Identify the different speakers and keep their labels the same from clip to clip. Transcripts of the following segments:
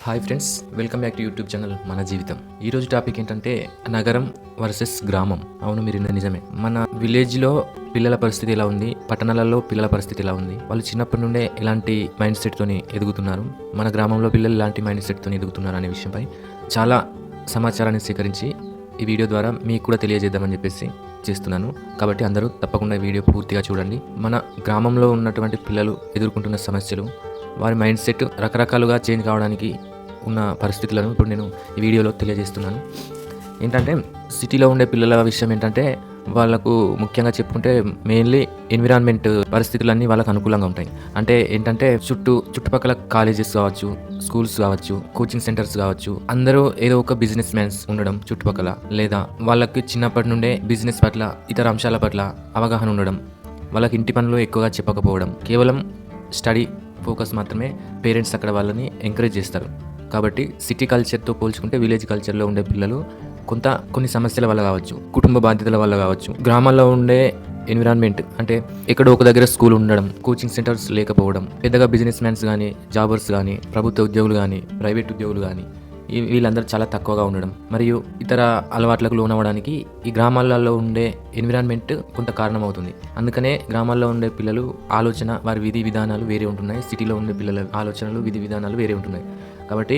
Speaker 1: Hi friends, welcome back to YouTube channel మన జీవితం. ఈరోజు టాపిక్ ఏంటంటే నగరం వర్సెస్ గ్రామం. అవును, మీరు నిజమే. మన విలేజ్లో పిల్లల పరిస్థితి ఎలా ఉంది, పట్టణాలలో పిల్లల పరిస్థితి ఎలా ఉంది, వాళ్ళు చిన్నప్పటి నుండే ఎలాంటి మైండ్ సెట్తోని ఎదుగుతున్నారు, మన గ్రామంలో పిల్లలు ఎలాంటి మైండ్ సెట్తోని ఎదుగుతున్నారు అనే విషయంపై చాలా సమాచారాన్ని సేకరించి ఈ వీడియో ద్వారా మీకు కూడా తెలియజేద్దామని చెప్పేసి చేస్తున్నాను. కాబట్టి అందరూ తప్పకుండా ఈ వీడియో పూర్తిగా చూడండి. మన గ్రామంలో ఉన్నటువంటి పిల్లలు ఎదుర్కొంటున్న సమస్యలు, వారి మైండ్ సెట్ రకరకాలుగా చేంజ్ కావడానికి ఉన్న పరిస్థితులను ఇప్పుడు నేను ఈ వీడియోలో తెలియజేస్తున్నాను. ఏంటంటే సిటీలో ఉండే పిల్లల విషయం ఏంటంటే వాళ్ళకు ముఖ్యంగా చెప్పుకుంటే మెయిన్లీ ఎన్విరాన్మెంట్ పరిస్థితులన్నీ వాళ్ళకు అనుకూలంగా ఉంటాయి. అంటే ఏంటంటే చుట్టుపక్కల కాలేజెస్ కావచ్చు, స్కూల్స్ కావచ్చు, కోచింగ్ సెంటర్స్ కావచ్చు, అందరూ ఏదో ఒక బిజినెస్ మ్యాన్స్ ఉండడం చుట్టుపక్కల, లేదా వాళ్ళకి చిన్నప్పటి నుండే బిజినెస్ పట్ల, ఇతర అంశాల పట్ల అవగాహన ఉండడం, వాళ్ళకి ఇంటి పనులు ఎక్కువగా చెప్పకపోవడం, కేవలం స్టడీ ఫోకస్ మాత్రమే పేరెంట్స్ అక్కడ వాళ్ళని ఎంకరేజ్ చేస్తారు. కాబట్టి సిటీ కల్చర్తో పోల్చుకుంటే విలేజ్ కల్చర్లో ఉండే పిల్లలు కొన్ని సమస్యల వల్ల కావచ్చు, కుటుంబ బాధ్యతల వల్ల కావచ్చు, గ్రామాల్లో ఉండే ఎన్విరాన్మెంట్ అంటే ఎక్కడో ఒక దగ్గర స్కూల్ ఉండడం, కోచింగ్ సెంటర్స్ లేకపోవడం, పెద్దగా బిజినెస్ మ్యాన్స్ కానీ, జాబర్స్ కానీ, ప్రభుత్వ ఉద్యోగులు కానీ, ప్రైవేట్ ఉద్యోగులు కానీ వీళ్ళందరూ చాలా తక్కువగా ఉండడం, మరియు ఇతర అలవాట్లకు లోనవ్వడానికి ఈ గ్రామాలలో ఉండే ఎన్విరాన్మెంట్ కొంత కారణమవుతుంది. అందుకనే గ్రామాల్లో ఉండే పిల్లలు ఆలోచన, వారి విధి విధానాలు వేరే ఉంటున్నాయి. సిటీలో ఉండే పిల్లల ఆలోచనలు, విధి విధానాలు వేరే ఉంటున్నాయి. కాబట్టి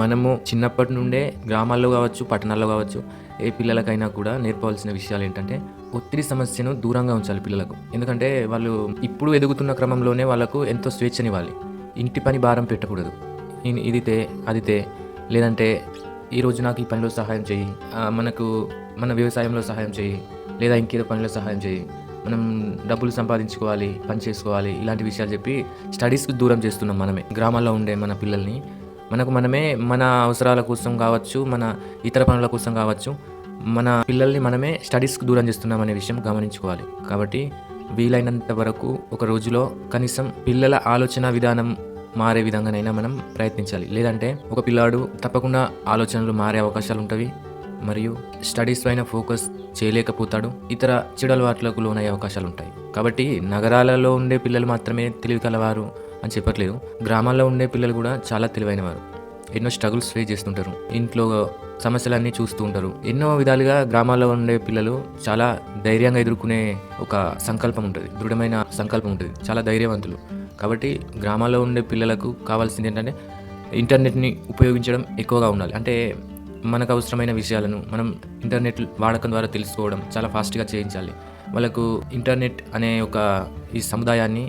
Speaker 1: మనము చిన్నప్పటి నుండే గ్రామాల్లో కావచ్చు, పట్టణాల్లో కావచ్చు, ఏ పిల్లలకైనా కూడా నేర్పవలసిన విషయాలు ఏంటంటే ఒత్తిడి సమస్యను దూరంగా ఉంచాలి పిల్లలకు. ఎందుకంటే వాళ్ళు ఇప్పుడు ఎదుగుతున్న క్రమంలోనే వాళ్ళకు ఎంతో స్వేచ్ఛనివ్వాలి. ఇంటి పని భారం పెట్టకూడదు. ఇదితే అదితే, లేదంటే ఈరోజు నాకు ఈ పనిలో సహాయం చేయి, మన వ్యవసాయంలో సహాయం చేయి, లేదా ఇంకేదో పనిలో సహాయం చేయి, మనం డబ్బులు సంపాదించుకోవాలి, పని చేసుకోవాలి, ఇలాంటి విషయాలు చెప్పి స్టడీస్కి దూరం చేస్తున్నాం మనమే. గ్రామాల్లో ఉండే మన పిల్లల్ని మనమే మన అవసరాల కోసం కావచ్చు, మన ఇతర పనుల కోసం కావచ్చు, మన పిల్లల్ని మనమే స్టడీస్కి దూరం చేస్తున్నాం అనే విషయం గమనించుకోవాలి. కాబట్టి వీలైనంత వరకు ఒక రోజులో కనీసం పిల్లల ఆలోచన విధానం మారే విధంగానైనా మనం ప్రయత్నించాలి. లేదంటే ఒక పిల్లాడు తప్పకుండా ఆలోచనలు మారే అవకాశాలు ఉంటాయి, మరియు స్టడీస్ పైన ఫోకస్ చేయలేకపోతాడు, ఇతర చెడు అలవాట్లకు లోనయ్యే అవకాశాలు ఉంటాయి. కాబట్టి నగరాలలో ఉండే పిల్లలు మాత్రమే తెలివి కలవారు అని చెప్పట్లేదు. గ్రామాల్లో ఉండే పిల్లలు కూడా చాలా తెలివైన వారు. ఎన్నో స్ట్రగుల్స్ ఫేస్ చేస్తుంటారు, ఇంట్లో సమస్యలన్నీ చూస్తూ ఉంటారు. ఎన్నో విధాలుగా గ్రామాల్లో ఉండే పిల్లలు చాలా ధైర్యంగా ఎదుర్కొనే ఒక సంకల్పం ఉంటుంది, దృఢమైన సంకల్పం ఉంటుంది, చాలా ధైర్యవంతులు. కాబట్టి గ్రామాల్లో ఉండే పిల్లలకు కావాల్సింది ఏంటంటే ఇంటర్నెట్ని ఉపయోగించడం ఎక్కువగా ఉండాలి. అంటే మనకు అవసరమైన విషయాలను మనం ఇంటర్నెట్ వాడకం ద్వారా తెలుసుకోవడం చాలా ఫాస్ట్గా చేయించాలి. వాళ్ళకు ఇంటర్నెట్ అనే ఈ సముదాయాన్ని,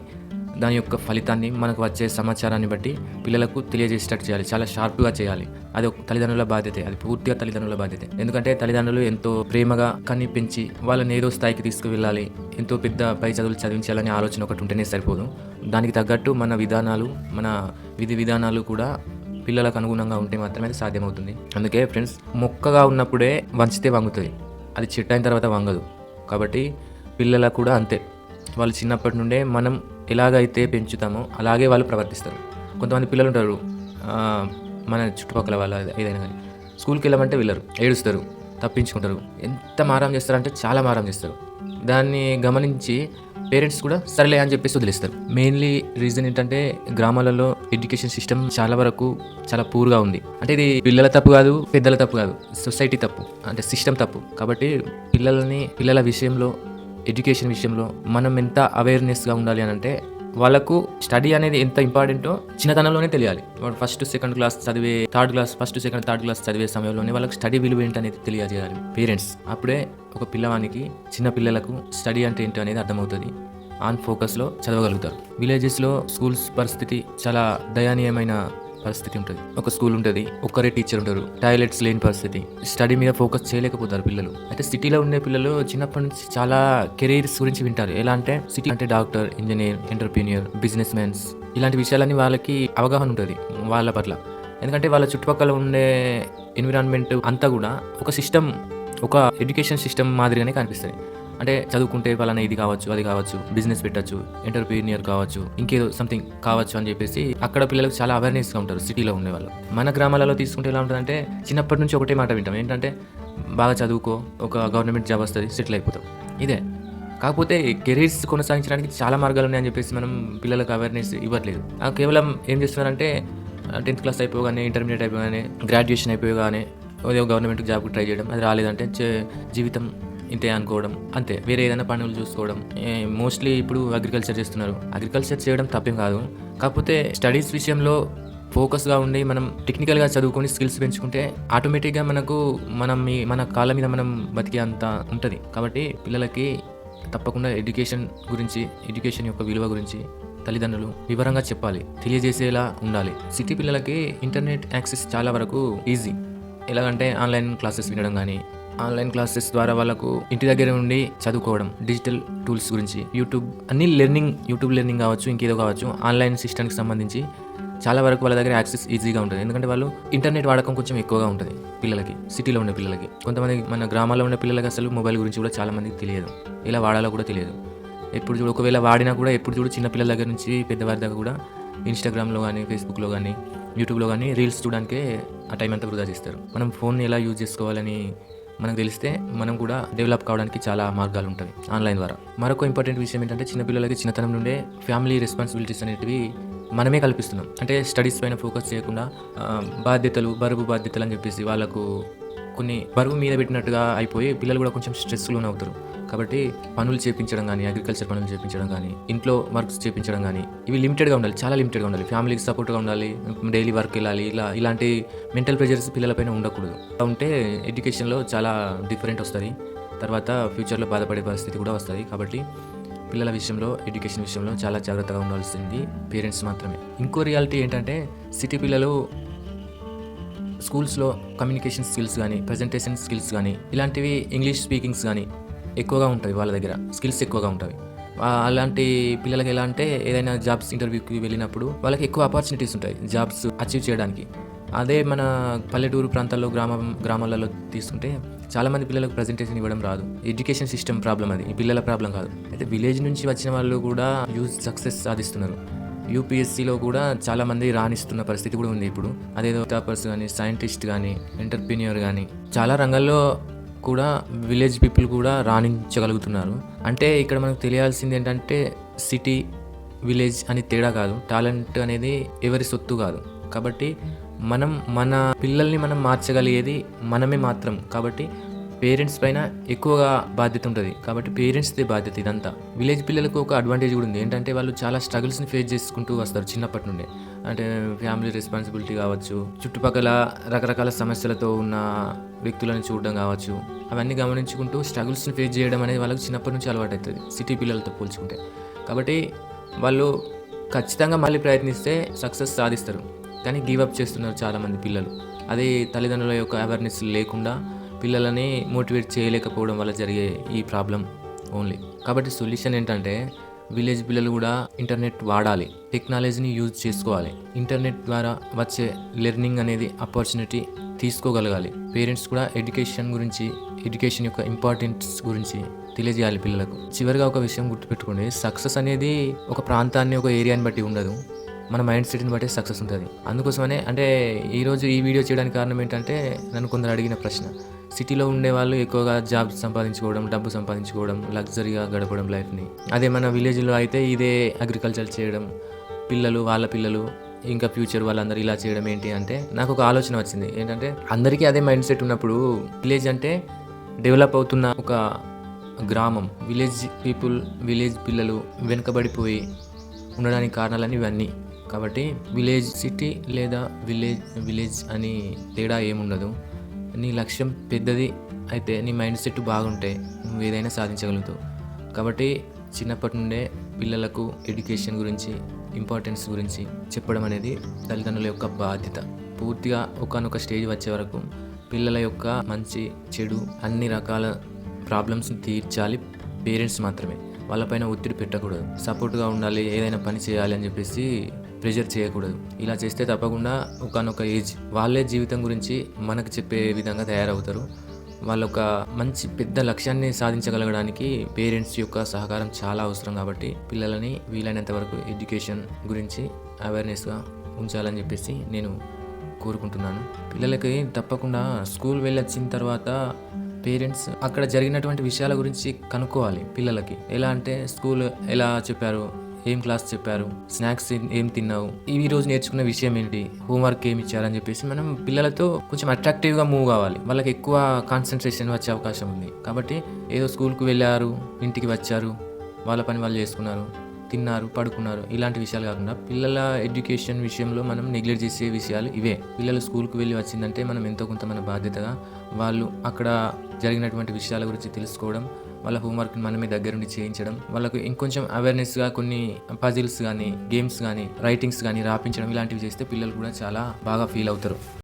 Speaker 1: దాని యొక్క ఫలితాన్ని, మనకు వచ్చే సమాచారాన్ని బట్టి పిల్లలకు తెలియజేసేటట్టు చేయాలి. చాలా షార్ప్గా చేయాలి. అది ఒక తల్లిదండ్రుల బాధ్యతే, అది పూర్తిగా తల్లిదండ్రుల బాధ్యతే. ఎందుకంటే తల్లిదండ్రులు ఎంతో ప్రేమగా కన్ని పెంచి వాళ్ళని ఏదో స్థాయికి తీసుకువెళ్ళాలి, ఎంతో పెద్ద పై చదువులు చదివించాలనే ఆలోచన ఒకటి ఉంటేనే సరిపోదు. దానికి తగ్గట్టు మన విధానాలు, మన విధి విధానాలు కూడా పిల్లలకు అనుగుణంగా ఉంటే మాత్రమే అది సాధ్యమవుతుంది. అందుకే ఫ్రెండ్స్, మొక్కగా ఉన్నప్పుడే వంచితే వంగుతుంది, అది చెట్టు అయిన తర్వాత వంగదు. కాబట్టి పిల్లలకు కూడా అంతే. వాళ్ళు చిన్నప్పటి నుండే మనం ఎలాగైతే పెంచుతామో అలాగే వాళ్ళు ప్రవర్తిస్తారు. కొంతమంది పిల్లలు ఉంటారు, మన చుట్టుపక్కల వాళ్ళ ఏదైనా కానీ స్కూల్కి వెళ్ళమంటే వెళ్ళరు, ఏడుస్తారు, తప్పించుకుంటారు. ఎంత మారం చేస్తారంటే చాలా మారం చేస్తారు. దాన్ని గమనించి పేరెంట్స్ కూడా సరేలే అని చెప్పేసి వదిలేస్తారు. మెయిన్లీ రీజన్ ఏంటంటే గ్రామాలలో ఎడ్యుకేషన్ సిస్టమ్ చాలా వరకు చాలా పూర్గా ఉంది. అంటే ఇది పిల్లల తప్పు కాదు, పెద్దల తప్పు కాదు, సొసైటీ తప్పు, అంటే సిస్టమ్ తప్పు. కాబట్టి పిల్లల విషయంలో, ఎడ్యుకేషన్ విషయంలో మనం ఎంత అవేర్నెస్గా ఉండాలి అని అంటే వాళ్ళకు స్టడీ అనేది ఎంత ఇంపార్టెంటో చిన్నతనంలోనే తెలియాలి. వాడు ఫస్ట్ సెకండ్ క్లాస్ చదివే సమయంలోనే వాళ్ళకి స్టడీ విలువ ఏంటనేది తెలియజేయాలి పేరెంట్స్. అప్పుడే ఒక పిల్లవానికి, చిన్న పిల్లలకు స్టడీ అంటే ఏంటో అనేది అర్థమవుతుంది, ఆన్ ఫోకస్లో చదవగలుగుతారు. విలేజెస్లో స్కూల్స్ పరిస్థితి చాలా దయనీయమైన పరిస్థితి ఉంటుంది. ఒక స్కూల్ ఉంటుంది, ఒక్కరే టీచర్ ఉంటారు, టాయిలెట్స్ లేని పరిస్థితి, స్టడీ మీద ఫోకస్ చేయలేకపోతారు పిల్లలు. అయితే సిటీలో ఉండే పిల్లలు చిన్నప్పటి నుంచి చాలా కెరీర్స్ గురించి వింటారు. ఎలా అంటే సిటీ అంటే doctor, engineer, entrepreneur, business mans, ఇలాంటి విషయాలన్నీ వాళ్ళకి అవగాహన ఉంటుంది వాళ్ళ పట్ల. ఎందుకంటే వాళ్ళ చుట్టుపక్కల ఉండే ఎన్విరాన్మెంట్ అంతా కూడా ఒక సిస్టమ్, ఒక ఎడ్యుకేషన్ సిస్టమ్ మాదిరిగానే కనిపిస్తుంది. అంటే చదువుకుంటే వాళ్ళని ఇది కావచ్చు, అది కావచ్చు, బిజినెస్ పెట్టచ్చు, ఎంటర్ప్రీనియర్ కావచ్చు, ఇంకేదో సంథింగ్ కావచ్చు అని చెప్పేసి అక్కడ పిల్లలకు చాలా అవేర్నెస్గా ఉంటారు సిటీలో ఉండే వాళ్ళు. మన గ్రామాలలో తీసుకుంటే ఎలా ఉంటుందంటే చిన్నప్పటి నుంచి ఒకటే మాట వింటాం, ఏంటంటే బాగా చదువుకో, ఒక గవర్నమెంట్ జాబ్ వస్తుంది, సెటిల్ అయిపోతాం, ఇదే. కాకపోతే కెరీర్స్ కొనసాగించడానికి చాలా మార్గాలు ఉన్నాయని చెప్పేసి మనం పిల్లలకు అవేర్నెస్ ఇవ్వట్లేదు. కేవలం ఏం చేస్తున్నారంటే 10th క్లాస్ అయిపోగానే, ఇంటర్మీడియట్ అయిపోగానే, గ్రాడ్యుయేషన్ అయిపోగానే ఏదో గవర్నమెంట్ జాబ్కి ట్రై చేయడం, అది రాలేదంటే జీవితం ఇంతే అనుకోవడం, అంతే. వేరే ఏదైనా పనులు చూసుకోవడం. మోస్ట్లీ ఇప్పుడు అగ్రికల్చర్ చేస్తున్నారు. అగ్రికల్చర్ చేయడం తప్పేం కాదు. కాకపోతే స్టడీస్ విషయంలో ఫోకస్గా ఉండి మనం టెక్నికల్గా చదువుకొని స్కిల్స్ పెంచుకుంటే ఆటోమేటిక్గా మన కాళ్ళ మీద మనం బతికే అంత ఉంటుంది. కాబట్టి పిల్లలకి తప్పకుండా ఎడ్యుకేషన్ యొక్క విలువ గురించి తల్లిదండ్రులు వివరంగా చెప్పాలి, తెలియజేసేలా ఉండాలి. సిటీ పిల్లలకి ఇంటర్నెట్ యాక్సెస్ చాలా వరకు ఈజీ. ఎలాగంటే ఆన్లైన్ క్లాసెస్ వినడం కానీ, ఆన్లైన్ క్లాసెస్ ద్వారా వాళ్ళకు ఇంటి దగ్గర ఉండి చదువుకోవడం, డిజిటల్ టూల్స్ గురించి, యూట్యూబ్ లెర్నింగ్ కావచ్చు, ఇంకేదో కావచ్చు, ఆన్లైన్ సిస్టమ్కి సంబంధించి చాలా వరకు వాళ్ళ దగ్గర యాక్సెస్ ఈజీగా ఉంటుంది. ఎందుకంటే వాళ్ళు ఇంటర్నెట్ వాడకం కొంచెం ఎక్కువగా ఉంటుంది పిల్లలకి, సిటీలో ఉండే పిల్లలకి. కొంతమంది మన గ్రామాల్లో ఉండే పిల్లలకి అసలు మొబైల్ గురించి కూడా చాలా మందికి తెలియదు, ఎలా వాడాలో కూడా తెలియదు. ఎప్పుడు చూడు, ఒకవేళ వాడినా కూడా ఎప్పుడు చూడు చిన్నపిల్లల దగ్గర నుంచి పెద్దవారి దగ్గర కూడా ఇన్స్టాగ్రామ్లో కానీ, ఫేస్బుక్లో కానీ, యూట్యూబ్లో కానీ రీల్స్ చూడడానికే ఆ టైం అంతా వృధా చేస్తారు. మనం ఫోన్ని ఎలా యూజ్ చేసుకోవాలని మనకు తెలిస్తే మనం కూడా డెవలప్ కావడానికి చాలా మార్గాలు ఉంటాయి ఆన్లైన్ ద్వారా. మరొక ఇంపార్టెంట్ విషయం ఏంటంటే చిన్నపిల్లలకి చిన్నతనం నుండే ఫ్యామిలీ రెస్పాన్సిబిలిటీస్ అనేటివి మనమే కల్పిస్తున్నాం. అంటే స్టడీస్ పైన ఫోకస్ చేయకుండా బరువు బాధ్యతలు అని చెప్పేసి వాళ్ళకు కొన్ని బరువు మీద పెట్టినట్టుగా అయిపోయి పిల్లలు కూడా కొంచెం స్ట్రెస్లోనే అవుతారు. కాబట్టి పనులు చేయించడం కానీ, అగ్రికల్చర్ పనులు చేయించడం కానీ, ఇంట్లో వర్క్స్ చేయించడం కానీ, ఇవి లిమిటెడ్గా ఉండాలి, చాలా లిమిటెడ్గా ఉండాలి. ఫ్యామిలీకి సపోర్ట్గా ఉండాలి, డైలీ వర్క్ వెళ్ళాలి, ఇలాంటి మెంటల్ ప్రెషర్స్ పిల్లలపైన ఉండకూడదు. అలా ఉంటే ఎడ్యుకేషన్లో చాలా డిఫరెంట్ వస్తుంది. తర్వాత ఫ్యూచర్లో బాధపడే పరిస్థితి కూడా వస్తుంది. కాబట్టి పిల్లల విషయంలో, ఎడ్యుకేషన్ విషయంలో చాలా జాగ్రత్తగా ఉండాల్సింది పేరెంట్స్ మాత్రమే. ఇంకో రియాలిటీ ఏంటంటే సిటీ పిల్లలు స్కూల్స్లో కమ్యూనికేషన్ స్కిల్స్ కానీ, ప్రజెంటేషన్ స్కిల్స్ కానీ, ఇలాంటివి ఇంగ్లీష్ స్పీకింగ్స్ కానీ ఎక్కువగా ఉంటాయి. వాళ్ళ దగ్గర స్కిల్స్ ఎక్కువగా ఉంటాయి. అలాంటి పిల్లలకి ఎలా అంటే ఏదైనా జాబ్స్ ఇంటర్వ్యూకి వెళ్ళినప్పుడు వాళ్ళకి ఎక్కువ ఆపర్చునిటీస్ ఉంటాయి జాబ్స్ అచీవ్ చేయడానికి. అదే మన పల్లెటూరు ప్రాంతాల్లో, గ్రామాలలో తీసుకుంటే చాలామంది పిల్లలకు ప్రజెంటేషన్ ఇవ్వడం రాదు. ఎడ్యుకేషన్ సిస్టమ్ ప్రాబ్లం, అది ఈ పిల్లల ప్రాబ్లం కాదు. అయితే విలేజ్ నుంచి వచ్చిన వాళ్ళు కూడా సక్సెస్ సాధిస్తున్నారు. యూపీఎస్సీలో కూడా చాలామంది రాణిస్తున్న పరిస్థితి కూడా ఉంది ఇప్పుడు. అదేదో టాపర్స్ కానీ, సైంటిస్ట్ కానీ, ఎంటర్ప్రీనియర్ కానీ, చాలా రంగాల్లో కూడా విలేజ్ పీపుల్ కూడా రాణించగలుగుతున్నారు. అంటే ఇక్కడ మనకు తెలియాల్సింది ఏంటంటే సిటీ, విలేజ్ అని తేడా కాదు. టాలెంట్ అనేది ఎవరి సొత్తు కాదు. కాబట్టి మన పిల్లల్ని మనం మార్చగలిగేది మనమే మాత్రం. కాబట్టి పేరెంట్స్ పైన ఎక్కువగా బాధ్యత ఉంటుంది. కాబట్టి పేరెంట్స్దే బాధ్యత ఇదంతా. విలేజ్ పిల్లలకు ఒక అడ్వాంటేజ్ కూడా ఉంది. ఏంటంటే వాళ్ళు చాలా స్ట్రగుల్స్ని ఫేస్ చేసుకుంటూ వస్తారు చిన్నప్పటి నుండే. అంటే ఫ్యామిలీ రెస్పాన్సిబిలిటీ కావచ్చు, చుట్టుపక్కల రకరకాల సమస్యలతో ఉన్న వ్యక్తులను చూడడం కావచ్చు, అవన్నీ గమనించుకుంటూ స్ట్రగుల్స్ని ఫేస్ చేయడం అనేది వాళ్ళకి చిన్నప్పటి నుంచి అలవాటు అవుతుంది సిటీ పిల్లలతో పోల్చుకుంటే. కాబట్టి వాళ్ళు ఖచ్చితంగా మళ్ళీ ప్రయత్నిస్తే సక్సెస్ సాధిస్తారు. కానీ గివప్ చేస్తున్నారు చాలామంది పిల్లలు. అది తల్లిదండ్రుల యొక్క అవేర్నెస్ లేకుండా పిల్లలని మోటివేట్ చేయలేకపోవడం వల్ల జరిగే ఈ ప్రాబ్లం ఓన్లీ. కాబట్టి సొల్యూషన్ ఏంటంటే విలేజ్ పిల్లలు కూడా ఇంటర్నెట్ వాడాలి, టెక్నాలజీని యూజ్ చేసుకోవాలి. ఇంటర్నెట్ ద్వారా వచ్చే లెర్నింగ్ అనేది ఆపర్చునిటీ తీసుకోగలగాలి. పేరెంట్స్ కూడా ఎడ్యుకేషన్ యొక్క ఇంపార్టెన్స్ గురించి తెలియజేయాలి పిల్లలకు. చివరిగా ఒక విషయం గుర్తుపెట్టుకోండి, సక్సెస్ అనేది ఒక ప్రాంతాన్ని, ఒక ఏరియాని బట్టి ఉండదు, మన మైండ్ సెట్ని బట్టి సక్సెస్ ఉంటుంది. అందుకోసమనే అంటే ఈరోజు ఈ వీడియో చేయడానికి కారణం ఏంటంటే నన్ను కొందరు అడిగిన ప్రశ్న, సిటీలో ఉండే వాళ్ళు ఎక్కువగా జాబ్ సంపాదించుకోవడం, డబ్బు సంపాదించుకోవడం, లగ్జరీగా గడపడం లైఫ్ని. అదే మన విలేజ్లో అయితే ఇదే అగ్రికల్చర్ చేయడం, వాళ్ళ పిల్లలు ఇంకా ఫ్యూచర్ వాళ్ళందరూ ఇలా చేయడం ఏంటి అంటే నాకు ఒక ఆలోచన వచ్చింది. ఏంటంటే అందరికీ అదే మైండ్ సెట్ ఉన్నప్పుడు విలేజ్ అంటే డెవలప్ అవుతున్న ఒక గ్రామం. విలేజ్ పిల్లలు వెనుకబడిపోయి ఉండడానికి కారణాలని ఇవన్నీ. కాబట్టి విలేజ్ సిటీ లేదా విలేజ్ అని తేడా ఏముండదు. నీ లక్ష్యం పెద్దది అయితే, నీ మైండ్ సెట్ బాగుంటే నువ్వు ఏదైనా సాధించగలుగుతావు. కాబట్టి చిన్నప్పటి నుండే పిల్లలకు ఎడ్యుకేషన్ గురించి, ఇంపార్టెన్స్ గురించి చెప్పడం అనేది తల్లిదండ్రుల యొక్క బాధ్యత. పూర్తిగా ఒకానొక స్టేజ్ వచ్చే వరకు పిల్లల యొక్క మంచి చెడు అన్ని రకాల ప్రాబ్లమ్స్ని తీర్చాలి పేరెంట్స్ మాత్రమే. వాళ్ళపైన ఒత్తిడి పెట్టకూడదు, సపోర్ట్గా ఉండాలి, ఏదైనా పని చేయాలి అని చెప్పేసి ప్రెషర్ చేయకూడదు. ఇలా చేస్తే తప్పకుండా ఒకానొక ఏజ్ వాళ్ళే జీవితం గురించి మనకు చెప్పే విధంగా తయారవుతారు. వాళ్ళ ఒక మంచి పెద్ద లక్ష్యాన్ని సాధించగలగడానికి పేరెంట్స్ యొక్క సహకారం చాలా అవసరం. కాబట్టి పిల్లలని వీలైనంత వరకు ఎడ్యుకేషన్ గురించి అవేర్నెస్గా ఉంచాలని చెప్పేసి నేను కోరుకుంటున్నాను. పిల్లలకి తప్పకుండా స్కూల్ వెళ్ళొచ్చిన తర్వాత పేరెంట్స్ అక్కడ జరిగినటువంటి విషయాల గురించి కనుక్కోవాలి. పిల్లలకి ఎలా అంటే స్కూల్ ఎలా చెప్పారు, ఏం క్లాస్ చెప్పారు, స్నాక్స్ ఏం తిన్నావు, ఈ రోజు నేర్చుకున్న విషయం ఏంటి, హోంవర్క్ ఏమి ఇచ్చారని చెప్పేసి మనం పిల్లలతో కొంచెం అట్రాక్టివ్గా మూవ్ కావాలి. వాళ్ళకి ఎక్కువ కాన్సన్ట్రేషన్ వచ్చే అవకాశం ఉంది. కాబట్టి ఏదో స్కూల్కి వెళ్ళారు, ఇంటికి వచ్చారు, వాళ్ళ పని వాళ్ళు చేసుకున్నారు, తిన్నారు, పడుకున్నారు, ఇలాంటి విషయాలు కాకుండా పిల్లల ఎడ్యుకేషన్ విషయంలో మనం నెగ్లెక్ట్ చేసే విషయాలు ఇవే. పిల్లలు స్కూల్కి వెళ్ళి వచ్చిందంటే మనం ఎంతో కొంత మన బాధ్యతగా వాళ్ళు అక్కడ జరిగినటువంటి విషయాల గురించి తెలుసుకోవడం, వాళ్ళ హోంవర్క్ని మనమే దగ్గరుండి చేయించడం, వాళ్ళకు ఇంకొంచెం అవేర్నెస్గా కొన్ని పజిల్స్ కానీ, గేమ్స్ కానీ, రైటింగ్స్ కానీ రాపించడం, ఇలాంటివి చేస్తే పిల్లలు కూడా చాలా బాగా ఫీల్ అవుతారు.